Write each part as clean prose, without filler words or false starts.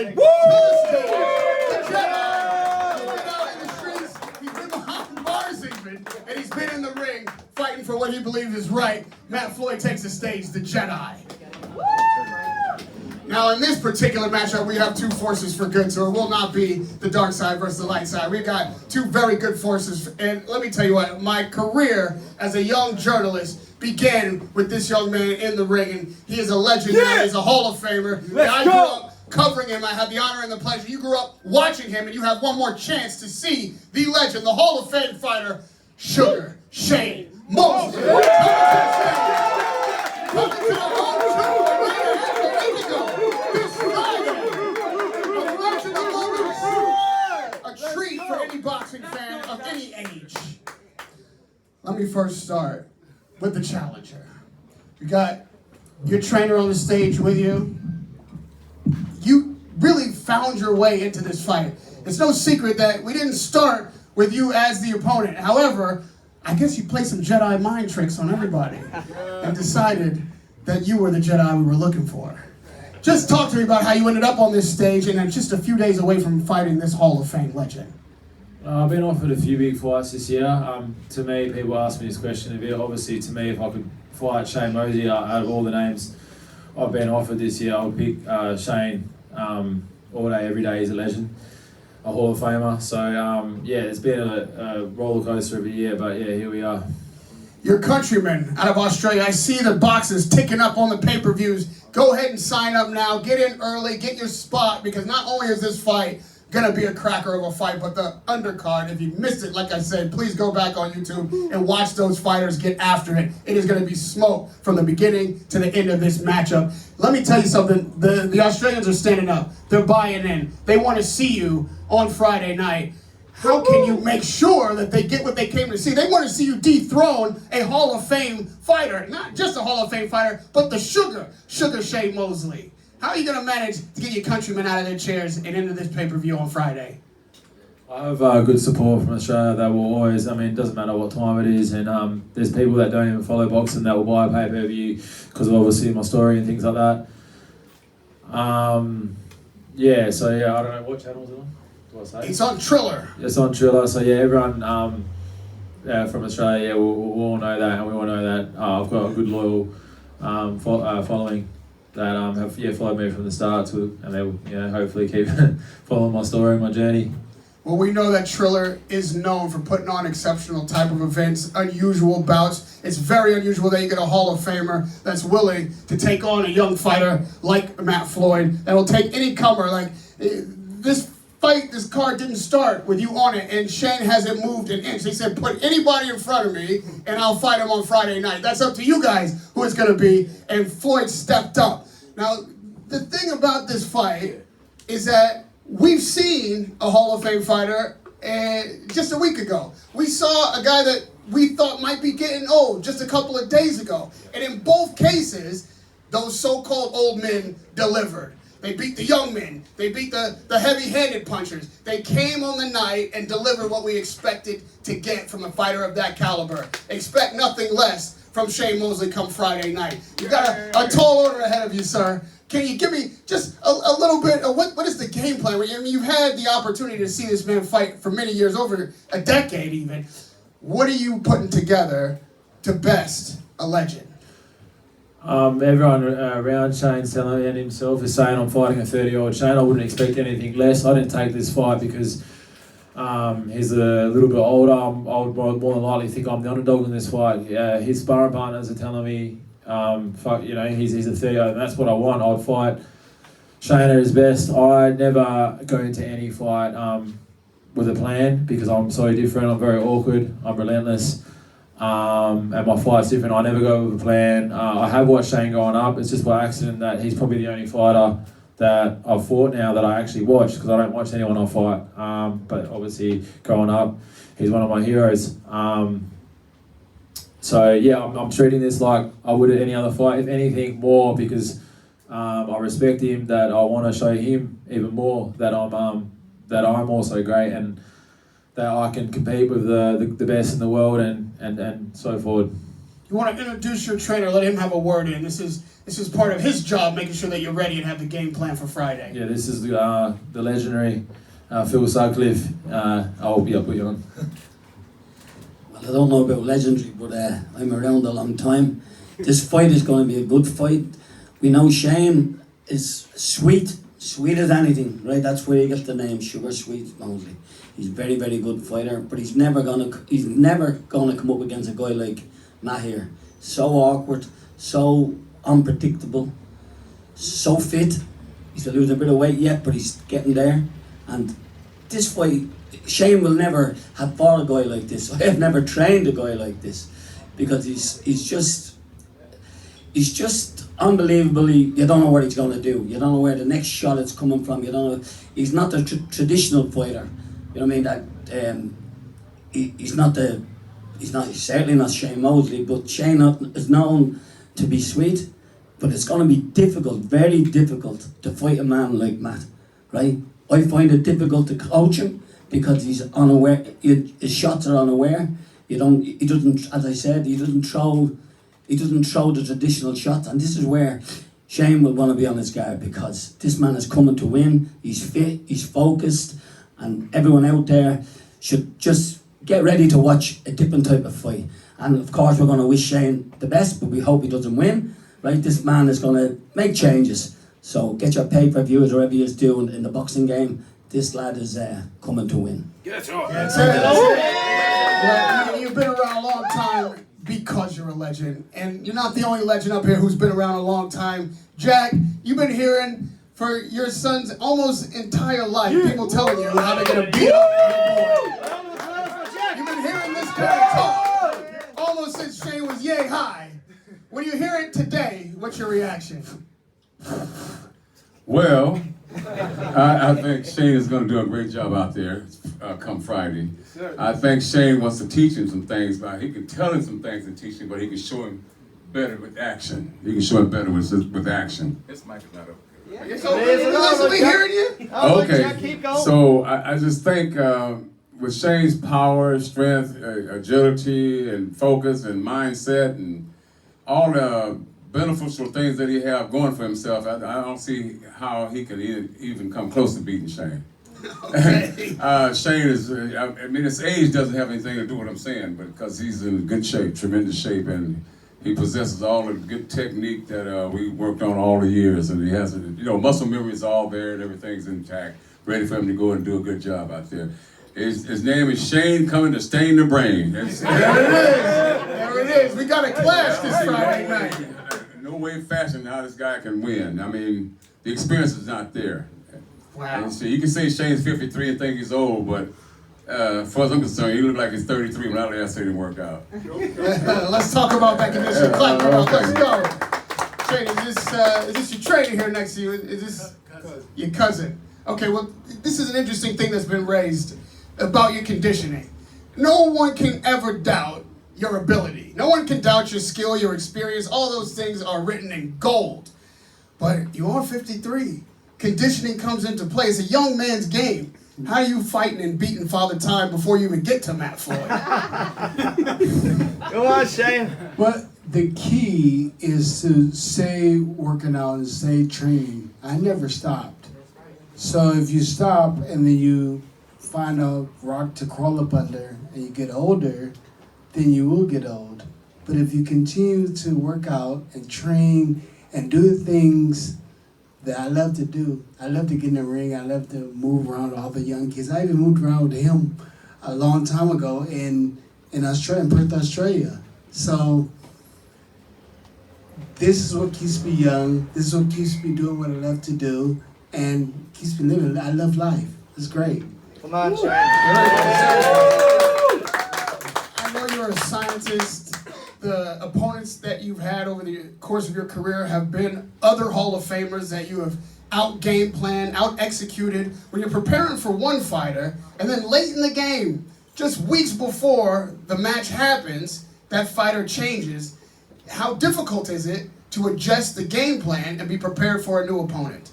Woo! The Jedi! He's been out in the streets, he's been behind bars even, and he's been in the ring fighting for what he believes is right. Matt Floyd takes the stage, the Jedi. Now in this particular matchup, we have two forces for good, so it will not be the dark side versus the light side. We've got two very good forces, and let me tell you what, my career as a young journalist began with this young man in the ring, and he is a legend now, he's a Hall of Famer. I grew up covering him, I had the honor and the pleasure. You grew up watching him, and you have one more chance to see the legend, the Hall of Fame fighter, Sugar Shane Mosley. Coming to the home show a week ago, this Friday. A legend of moments, a treat for any boxing fan of any age. Let me first start with the challenger. You got your trainer on the stage with you. You really found your way into this fight. It's no secret that we didn't start with you as the opponent. However, I guess you played some Jedi mind tricks on everybody and decided that you were the Jedi we were looking for. Just talk to me about how you ended up on this stage and then just a few days away from fighting this Hall of Fame legend. I've been offered a few big fights this year. To me, people ask me this question a bit. Obviously, to me, if I could fight Shane Mosley out of all the names I've been offered this year, I would pick Shane all day, every day. He's a legend, a Hall of Famer. So, yeah, it's been a roller coaster of a year, but yeah, here we are. Your countrymen out of Australia, I see the boxes ticking up on the pay-per-views. Go ahead and sign up now. Get in early, get your spot, because not only is this fight gonna be a cracker of a fight, but the undercard, if you missed it, like I said, please go back on YouTube and watch those fighters get after it. It is gonna be smoke from the beginning to the end of this matchup. Let me tell you something, the Australians are standing up. They're buying in. They wanna see you on Friday night. How can you make sure that they get what they came to see? They want to see you dethrone a Hall of Fame fighter. Not just a Hall of Fame fighter, but the Sugar Shane Mosley. How are you going to manage to get your countrymen out of their chairs and into this pay-per-view on Friday? I have good support from Australia that will always, it doesn't matter what time it is, and there's people that don't even follow boxing that will buy a pay-per-view because of obviously my story and things like that. I don't know, what channel is it on? It's on Triller. It's on Triller, so yeah, everyone from Australia, we'll all know that, and we all know that I've got a good loyal following that have followed me from the start, and they will hopefully keep following my story and my journey. Well, we know that Triller is known for putting on exceptional type of events, unusual bouts. It's very unusual that you get a Hall of Famer that's willing to take on a young fighter like Matt Floyd that will take any comer. Like this card didn't start with you on it, and Shane hasn't moved an inch. He said, put anybody in front of me, and I'll fight him on Friday night. That's up to you guys who it's going to be, and Floyd stepped up. Now, the thing about this fight is that we've seen a Hall of Fame fighter just a week ago. We saw a guy that we thought might be getting old just a couple of days ago, and in both cases, those so-called old men delivered. They beat the young men. They beat the heavy-handed punchers. They came on the night and delivered what we expected to get from a fighter of that caliber. Expect nothing less from Shane Mosley come Friday night. You got a tall order ahead of you, sir. Can you give me just a little bit of what is the game plan? You've had the opportunity to see this man fight for many years, over a decade even. What are you putting together to best a legend? Everyone around Shane's telling me, and himself is saying I'm fighting a 30-year-old Shane. I wouldn't expect anything less. I didn't take this fight because he's a little bit older. I would more than likely think I'm the underdog in this fight. His sparring partners are telling me, he's a 30-year-old, and that's what I want. I'd fight Shane at his best. I never go into any fight with a plan because I'm so different. I'm very awkward. I'm relentless. And my fight's different. I never go with a plan. I have watched Shane growing up. It's just by accident that he's probably the only fighter that I've fought now that I actually watch, because I don't watch anyone I fight. But obviously, growing up, he's one of my heroes. I'm treating this like I would at any other fight, if anything more, because I respect him. That I want to show him even more that I'm also great, and that I can compete with the best in the world and so forward. You want to introduce your trainer, let him have a word in. This is part of his job, making sure that you're ready and have the game plan for Friday. Yeah, this is the legendary Phil Sutcliffe. I'll put you on. Well, I don't know about legendary, but I'm around a long time. This fight is going to be a good fight. We know Shane is sweet as anything, right? That's where you get the name Sugar Sweet Mosley. He's a very, very good fighter, but he's never gonna come up against a guy like Matt here. So awkward, so unpredictable, so fit. He's losing a bit of weight yet, but he's getting there. And this fight, Shane will never have fought a guy like this. I have never trained a guy like this, because he's just unbelievably, you don't know what he's going to do. You don't know where the next shot is coming from. You don't know. He's not the traditional fighter. You know what I mean? That he's certainly not Shane Mosley, but Shane is known to be sweet, but it's going to be difficult, very difficult to fight a man like Matt, right? I find it difficult to coach him because he's unaware. His shots are unaware. He doesn't, as I said, he doesn't throw the traditional shots, and this is where Shane will want to be on his guard, because this man is coming to win. He's fit, he's focused, and everyone out there should just get ready to watch a different type of fight. And of course, we're going to wish Shane the best, but we hope he doesn't win, right? This man is going to make changes. So get your pay-per-views, whatever he is doing in the boxing game. This lad is coming to win. That's it. Well, you've been around a long time because you're a legend. And you're not the only legend up here who's been around a long time. Jack, you've been hearing for your son's almost entire life, people telling you how they're going to beat up your boy. You've been hearing this kind of talk almost since Shane was yay high. When you hear it today, what's your reaction? Well, I think Shane is going to do a great job out there come Friday. I think Shane wants to teach him some things. He can tell him some things and teach him, but he can show him better with action. He can show him better with action. This mic is not okay. So we hearing you? Okay, so I just think with Shane's power, strength, agility, and focus, and mindset, and all the beneficial things that he have going for himself, I don't see how he can even come close to beating Shane. Okay. Shane is, his age doesn't have anything to do with what I'm saying, but because he's in good shape, tremendous shape, and he possesses all the good technique that we worked on all the years, and he has, muscle memory is all there and everything's intact, ready for him to go and do a good job out there. His name is Shane, coming to stain the brain. There it is. There it is. We got a clash this Friday night. No way fashion how this guy can win. I mean, the experience is not there. Wow. And so you can say Shane's 53 and think he's old, but as far as I'm concerned, he look like he's 33 when I last seen him work out. Let's talk about that condition. Clap it up. Let's go. Shane, is this your trainer here next to you? Is this your cousin? Okay, well, this is an interesting thing that's been raised about your conditioning. No one can ever doubt your ability. No one can doubt your skill, your experience. All those things are written in gold. But you are 53. Conditioning comes into play. It's a young man's game. How are you fighting and beating Father Time before you even get to Matt Floyd? Go on, Shane. Well, the key is to stay working out and stay training. I never stopped. So if you stop and then you find a rock to crawl up under and you get older, then you will get old. But if you continue to work out and train and do the things that I love to do, I love to get in the ring, I love to move around with all the young kids. I even moved around with him a long time ago in Australia, in Perth, Australia. So this is what keeps me young, this is what keeps me doing what I love to do, and keeps me living. I love life. It's great. Come on, Shane. I know you're a scientist. The opponents that you've had over the course of your career have been other Hall of Famers that you have out-game planned, out-executed. When you're preparing for one fighter, and then late in the game, just weeks before the match happens, that fighter changes, how difficult is it to adjust the game plan and be prepared for a new opponent?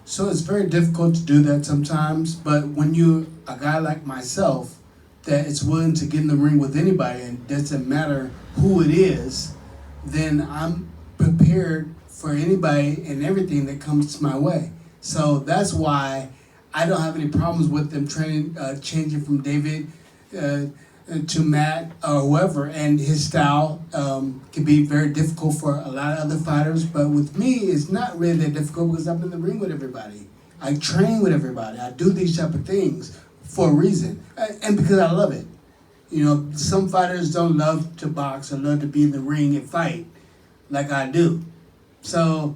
So it's very difficult to do that sometimes, but when you're a guy like myself that is willing to get in the ring with anybody, and it doesn't matter who it is, then I'm prepared for anybody and everything that comes my way. So that's why I don't have any problems with them training, changing from David to Matt or whoever, and his style can be very difficult for a lot of other fighters, but with me, it's not really that difficult because I'm in the ring with everybody. I train with everybody. I do these type of things for a reason, and because I love it. You know, some fighters don't love to box or love to be in the ring and fight like I do. So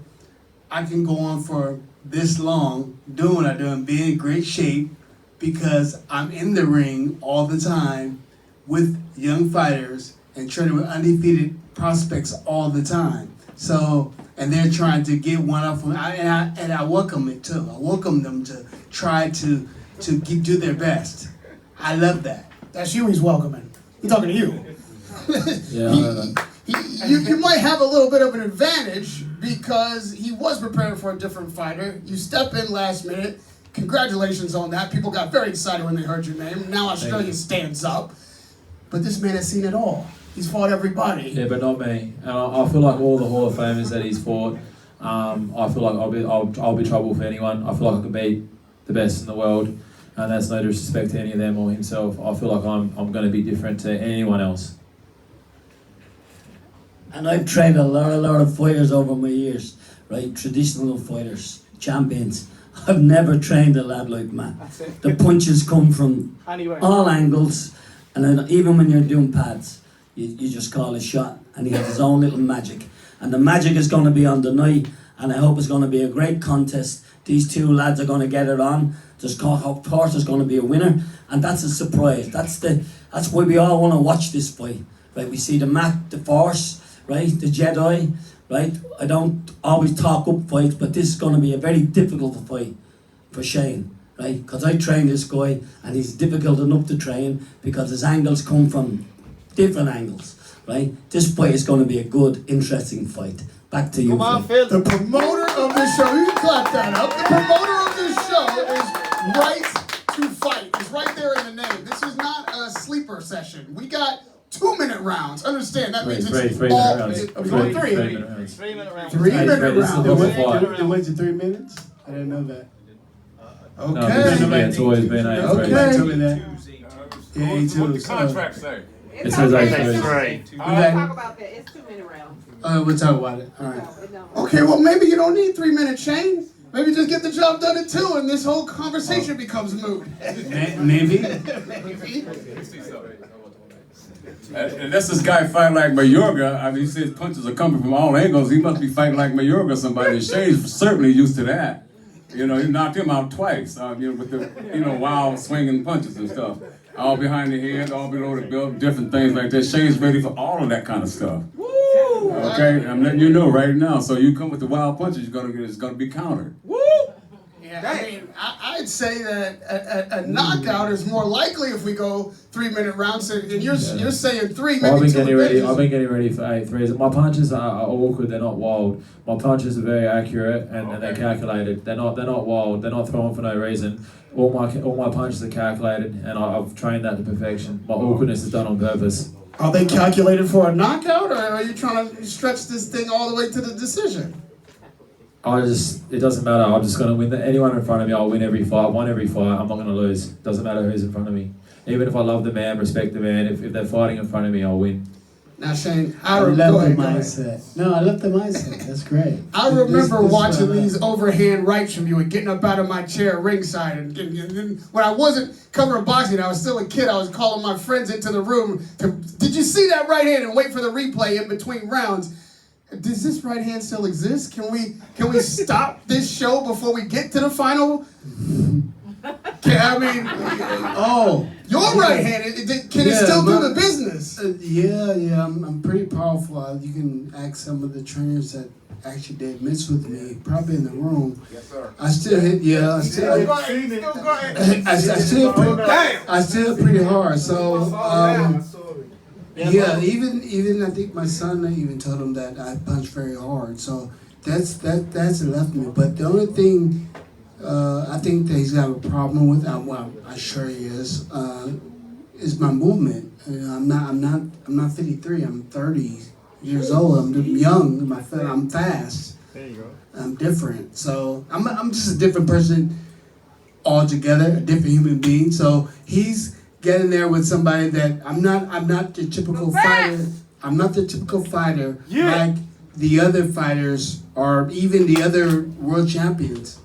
I can go on for this long doing what I do and be in great shape because I'm in the ring all the time with young fighters and training with undefeated prospects all the time. So, and they're trying to get one up from me, and I welcome it too. I welcome them to try to do their best. I love that. That's you he's welcoming. He's talking to you. Yeah, I know that. You might have a little bit of an advantage because he was preparing for a different fighter. You step in last minute. Congratulations on that. People got very excited when they heard your name. Now Australia stands up. But this man has seen it all. He's fought everybody. Yeah, but not me. And I feel like all the Hall of Famers that he's fought, I feel like I'll be trouble for anyone. I feel like I could beat the best in the world, and that's no disrespect to any of them or himself. I feel like I'm going to be different to anyone else. And I've trained a lot of fighters over my years, right? Traditional fighters, champions. I've never trained a lad like Matt. The punches come from all angles, and then even when you're doing pads, you just call a shot, and he has his own little magic. And the magic is going to be on the night, and I hope it's going to be a great contest. These two lads are going to get it on. Of course, there's going to be a winner, and that's a surprise. That's why we all want to watch this fight, right? We see the Matt, the Force, right? The Jedi, right? I don't always talk up fights, but this is going to be a very difficult fight for Shane, right? Because I trained this guy, and he's difficult enough to train because his angles come from different angles, right? This fight is going to be a good, interesting fight. Back to you, Phil. The promoter of this show, you can clap that up. The promoter of this show is right to fight. It's right there in the name. This is not a sleeper session. We got 2-minute rounds. Understand, that means it's three all... minute rounds. Are we going 3? 3 minute rounds. 3 minute round. 3-minute This is the rounds. double fight. It went to 3 minutes? I didn't know that. No, this is, it's always been Okay. Nobody told me that. Yeah, he What too. the contract say? It says It's A3. 3. We'll talk about that. It's 2-minute rounds. We'll talk about it. All right. No, it don't. Okay, well, maybe you don't need 3 minutes, Shane. Maybe just get the job done at 2 and this whole conversation becomes moot. Maybe. Unless this guy fight like Mayorga, I mean, he says punches are coming from all angles. He must be fighting like Mayorga, somebody. Shane's certainly used to that. You know, he knocked him out twice. You know, with the wild swinging punches and stuff. All behind the head, all below the belt, different things like that. Shane's ready for all of that kind of stuff. Okay, I'm letting you know right now. So you come with the wild punches, it's gonna be countered. Yeah, I mean, I'd say that a knockout is more likely if we go 3-minute rounds. And you're saying 3 I've minutes. been getting ready for 8-3s. My punches are awkward. They're not wild. My punches are very accurate and they're calculated. They're not wild. They're not thrown for no reason. All my punches are calculated, and I've trained that to perfection. My awkwardness is done on purpose. Are they calculated for a knockout, or are you trying to stretch this thing all the way to the decision? It doesn't matter. I'm just going to win. Anyone in front of me, I'll win every fight. I've won every fight. I'm not going to lose. Doesn't matter who's in front of me. Even if I love the man, respect the man, if they're fighting in front of me, I'll win. Now, Shane, I love the mindset. No, I love the mindset. That's great. I remember watching these overhand rights from you and getting up out of my chair ringside. And then when I wasn't covering boxing, I was still a kid, I was calling my friends into the room did you see that right hand, and wait for the replay in between rounds. Does this right hand still exist? Can we stop this show before we get to the final? Your right hand, can it still do the business? Yeah, I'm pretty powerful. You can ask some of the trainers that actually did mitts with me, probably in the room. Yes, sir. I still hit, I still hit pretty hard. So, even I think my son, I even told him that I punch very hard. So that's left me. But the only thing I think that he's got a problem with, well, I'm sure he is my movement. I'm not 53. I'm 30. years old. I'm young. I'm fast. There you go. I'm different. So I'm just a different person altogether, a different human being. So he's getting there with somebody that I'm not the typical fighter. I'm not the typical fighter like the other fighters or even the other world champions.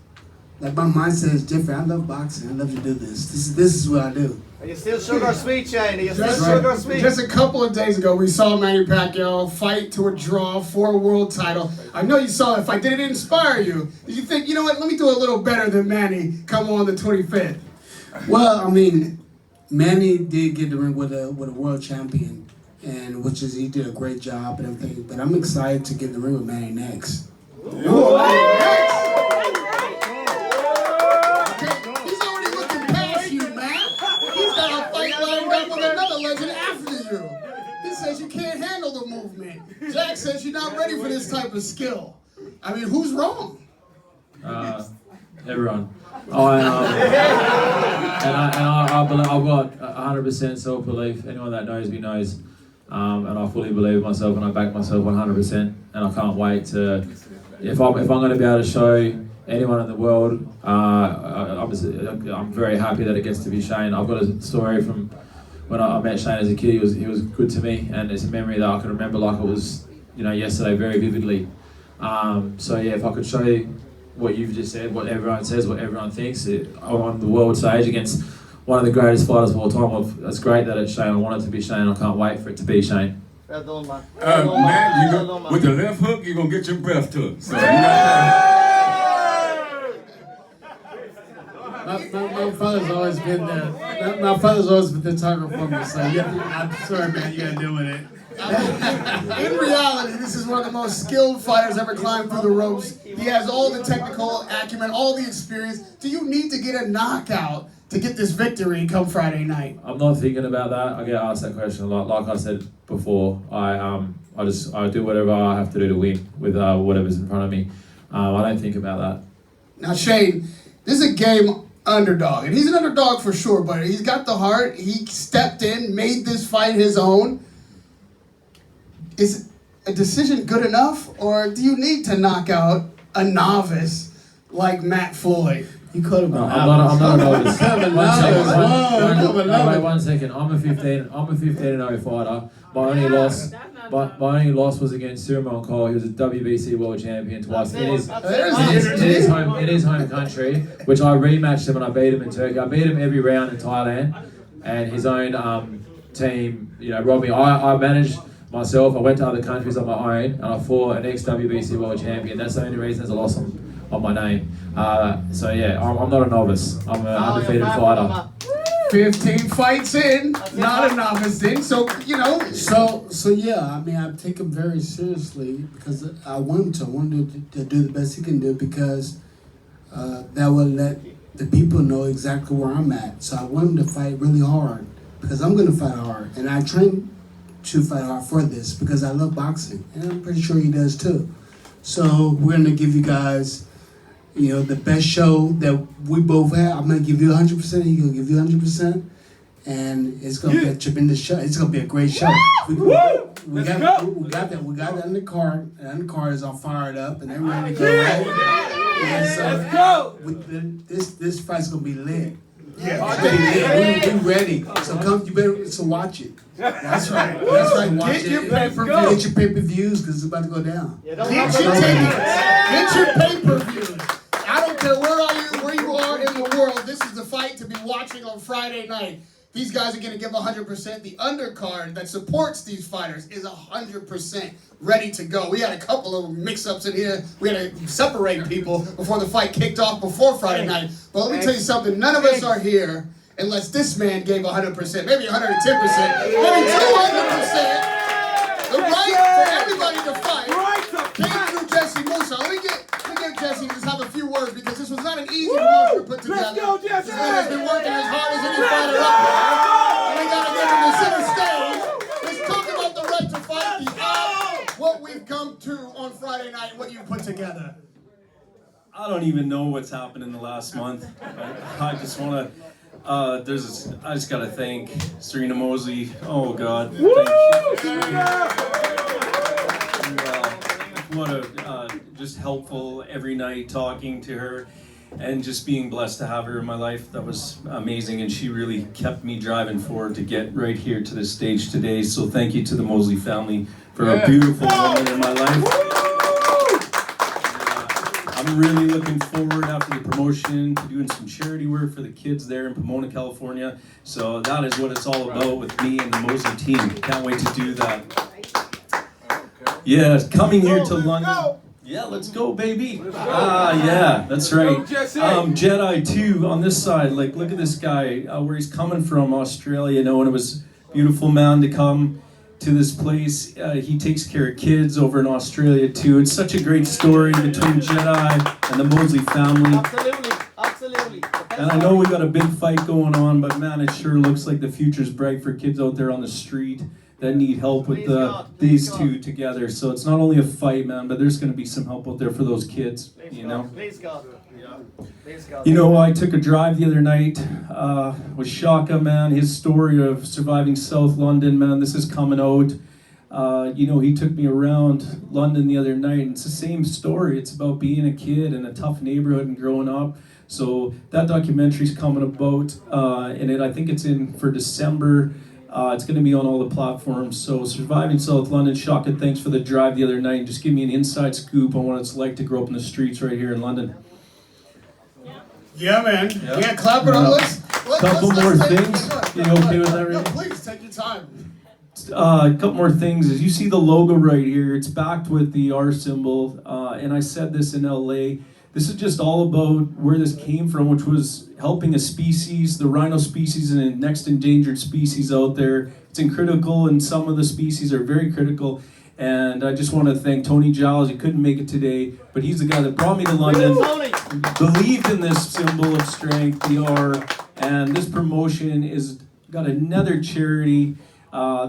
Like my mindset is different. I love boxing. I love to do this. This is what I do. Are you still sugar sweet, Shane? Are you still sugar sweet? Just a couple of days ago, we saw Manny Pacquiao fight to a draw for a world title. I know you saw that fight. Did it inspire you? Did you think, you know what, let me do a little better than Manny come on the 25th? Well, I mean, Manny did get the ring with a world champion, and he did a great job and everything. But I'm excited to get in the ring with Manny next. Ooh, Manny next. He's already looking past you, man. He's got a fight lined up with another legend after you. He says you can't handle the movement. Jack says you're not ready for this type of skill. I mean, who's wrong? Everyone. I believe I've got 100% self-belief. Anyone that knows me knows. And I fully believe in myself and I back myself 100%. And I can't wait to, if I'm going to be able to show anyone in the world, I'm very happy that it gets to be Shane. I've got a story from when I met Shane as a kid. He was good to me, and it's a memory that I can remember like it was, yesterday, very vividly. So yeah, if I could show you what you've just said, what everyone says, what everyone thinks, on the world stage against one of the greatest fighters of all time. It's great that it's Shane. I want it to be Shane. I can't wait for it to be Shane. Matt, with the left hook, you're going to get your breath took. So My father's always been the my father's always been the talker for me. So I'm sorry, man. You gotta deal with it. In reality, this is one of the most skilled fighters ever climbed through the ropes. He has all the technical acumen, all the experience. Do you need to get a knockout to get this victory come Friday night? I'm not thinking about that. I get asked that question a lot. Like I said before, I do whatever I have to do to win with whatever's in front of me. I don't think about that. Now, Shane, this is a game underdog, and he's an underdog for sure, but he's got the heart. He stepped in, made this fight his own. Is a decision good enough, or do you need to knock out a novice like Matt Floyd? You could have been. I'm not a novice. One second. I'm a 15-0 fighter. My only loss was against Cyril Cole. He was a WBC world champion twice in his home country, which I rematched him and I beat him in Turkey. I beat him every round in Thailand, and his own team, robbed me. I managed myself. I went to other countries on my own, and I fought an ex-WBC world champion. That's the only reason there's a loss on my name. So yeah, I'm not a novice. I'm an undefeated fighter. 15 fights in, not a novice in, so, So yeah, I mean, I take him very seriously because I want him to. I want him to do the best he can do because that will let the people know exactly where I'm at. So I want him to fight really hard because I'm going to fight hard. And I train to fight hard for this because I love boxing. And I'm pretty sure he does too. So we're going to give you guys the best show that we both have. I'm gonna give you 100%. He's gonna give you 100%, and it's gonna be a tremendous show. It's gonna be a great show. We got that. We got that in the car. And the car is all fired up, and they're ready to go. Right? And so let's go. This fight's gonna be lit. Yeah, we ready. So come, you better. So watch it. That's right. Watch Get your pay-per-view. Get your pay-per-views because it's about to go down. Get your tickets. Get your pay-per-views. I don't care where you are in the world. This is the fight to be watching on Friday night. These guys are going to give 100%. The undercard that supports these fighters is 100% ready to go. We had a couple of mix-ups in here. We had to separate people before the fight kicked off before Friday night. But let me tell you something. None of us are here unless this man gave 100%, maybe 110%, maybe 200%. The right for everybody to fight came through Jesse Musa. Let me get Jesse to just have a few words because this was not an easy promotion to put together. Let's go, Jesse! This man has been working as hard as any fighter up there. And we got to give him the center stage. Let's talk about the right to fight, the odds, what we've come to on Friday night, what you put together. I don't even know what's happened in the last month. I just want to. I just gotta thank Shane Mosley. Oh God, thank you. what a just helpful every night talking to her, and just being blessed to have her in my life. That was amazing, and she really kept me driving forward to get right here to this stage today. So thank you to the Mosley family for a beautiful woman in my life. I'm really looking forward after the promotion to doing some charity work for the kids there in Pomona, California. So that is what it's all about with me and the Mosley team. Can't wait to do that. Yeah, coming here to London. Yeah, let's go, baby. Yeah, that's right. Jedi 2 on this side. Like, look at this guy, where he's coming from, Australia. You know, and it was a beautiful man to come to this place. He takes care of kids over in Australia too. It's such a great story between Jedi and the Mosley family. Absolutely. And I know we got a big fight going on, but man, it sure looks like the future's bright for kids out there on the street that need help with these two together. So it's not only a fight, man, but there's going to be some help out there for those kids, you know. Please God. You know, I took a drive the other night with Shaka, man. His story of surviving South London, man, this is coming out. You know, he took me around London the other night, and it's the same story. It's about being a kid in a tough neighborhood and growing up. So that documentary's coming about, and I think it's in for December. It's going to be on all the platforms. So Surviving South London, Shaka, thanks for the drive the other night, and just give me an inside scoop on what it's like to grow up in the streets right here in London. Yeah, man. Yeah. Yeah, clap it up. Let's Couple more things. You okay with that, No, Randy? please, take your time. A couple more things. As you see the logo right here, it's backed with the R symbol. And I said this in LA. This is just all about where this came from, which was helping a species, the rhino species, and a next endangered species out there. It's critical, and some of the species are very critical. And I just want to thank Tony Giles. He couldn't make it today, but he's the guy that brought me to London, believed in this symbol of strength, the R, and this promotion is got another charity.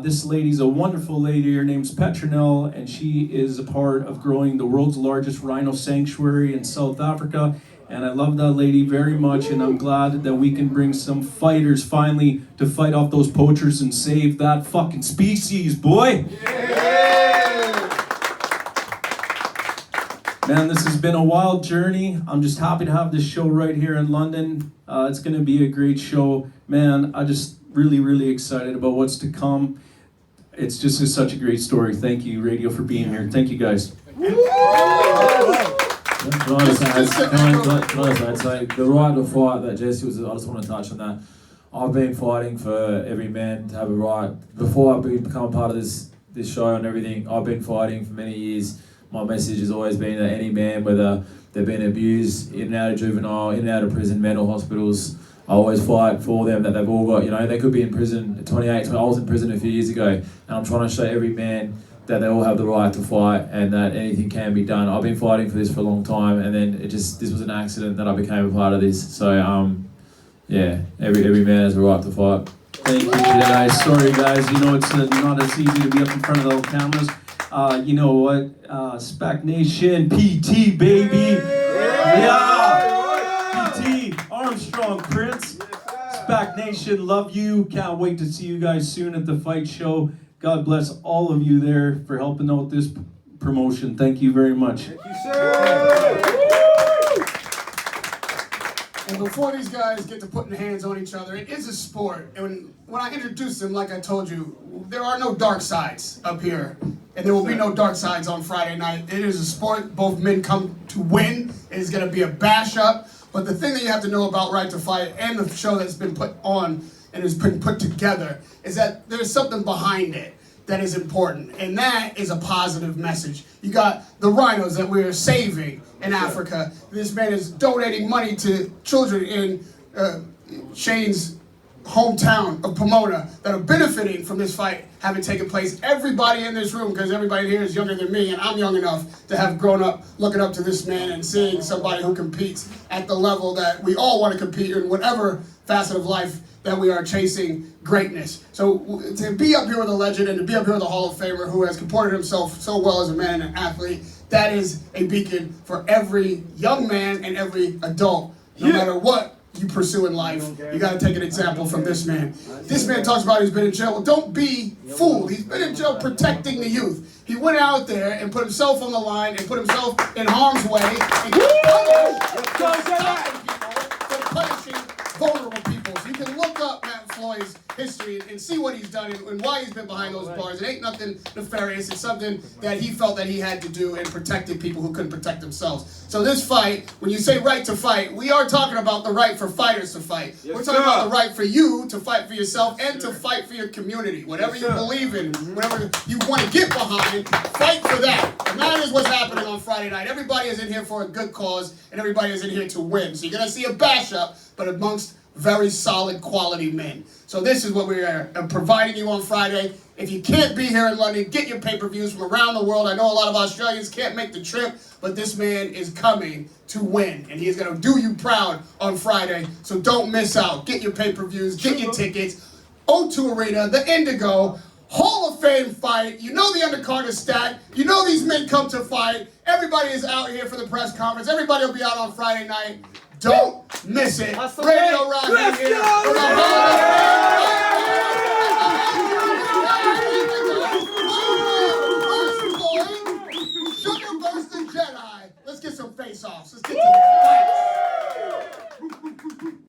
This lady's a wonderful lady. Her name's Petronell, and she is a part of growing the world's largest rhino sanctuary in South Africa. And I love that lady very much, and I'm glad that we can bring some fighters finally to fight off those poachers and save that fucking species, boy! Man, this has been a wild journey. I'm just happy to have this show right here in London. It's going to be a great show. Man, I just really excited about what's to come. It's just such a great story. Thank you, Radio, for being here. Thank you, guys. Can I say, the right to fight that Jesse was, I just want to touch on that. I've been fighting for every man to have a right. Before I become part of this show and everything, I've been fighting for many years. My message has always been that any man, whether they've been abused, in and out of juvenile, in and out of prison, mental hospitals, I always fight for them, that they've all got, you know, they could be in prison at 28, I was in prison a few years ago, and I'm trying to show every man that they all have the right to fight and that anything can be done. I've been fighting for this for a long time, and then this was an accident that I became a part of this. So, yeah, every man has a right to fight. Thank you, Jedi. Sorry, guys, you know, it's not as easy to be up in front of those cameras. You know what? SPAC Nation, PT, baby. Yeah! PT, Armstrong, Prince. SPAC Nation, love you. Can't wait to see you guys soon at the fight show. God bless all of you there for helping out this promotion. Thank you very much. Thank you, sir. And before these guys get to putting hands on each other, it is a sport. And when I introduced them, like I told you, there are no dark sides up here. And there will be no dark sides on Friday night. It is a sport. Both men come to win. It is going to be a bash up. But the thing that you have to know about Right to Fight and the show that's been put on and has been put together is that there's something behind it that is important, and that is a positive message. You got the rhinos that we're saving in Africa. This man is donating money to children in Shane's hometown of Pomona that are benefiting from this fight having taken place. Everybody in this room, because everybody here is younger than me, and I'm young enough to have grown up looking up to this man and seeing somebody who competes at the level that we all want to compete in whatever facet of life that we are chasing greatness. So to be up here with a legend and to be up here with a Hall of Famer who has comported himself so well as a man and an athlete, that is a beacon for every young man and every adult, no matter what you pursue in life. You got to take an example from this man. This man talks about he's been in jail. Well, don't be fooled. He's been in jail protecting the youth. He went out there and put himself on the line and put himself in harm's way and punishing vulnerable people. So you can look up Matt Floyd's history and see what he's done and why he's been behind those bars. It ain't nothing nefarious. It's something that he felt that he had to do and protected people who couldn't protect themselves. So this fight, when you say right to fight, we are talking about the right for fighters to fight. We're talking about the right for you to fight for yourself and to fight for your community. Whatever you believe in, whatever you want to get behind, fight for that. And that is what's happening on Friday night. Everybody is in here for a good cause and everybody is in here to win. So you're going to see a bash up, but amongst very solid quality men. So this is what we are providing you on Friday. If you can't be here in London, get your pay-per-views from around the world. I know a lot of Australians can't make the trip, but this man is coming to win, and he is going to do you proud on Friday. So don't miss out. Get your pay-per-views, get your tickets. O2 Arena, the Indigo, Hall of Fame fight. You know the undercard is stacked. You know these men come to fight. Everybody is out here for the press conference. Everybody will be out on Friday night. Don't miss it. Radio Rock here. For the Sugar Burst the Jedi. Let's get some face-offs. Let's get some fights.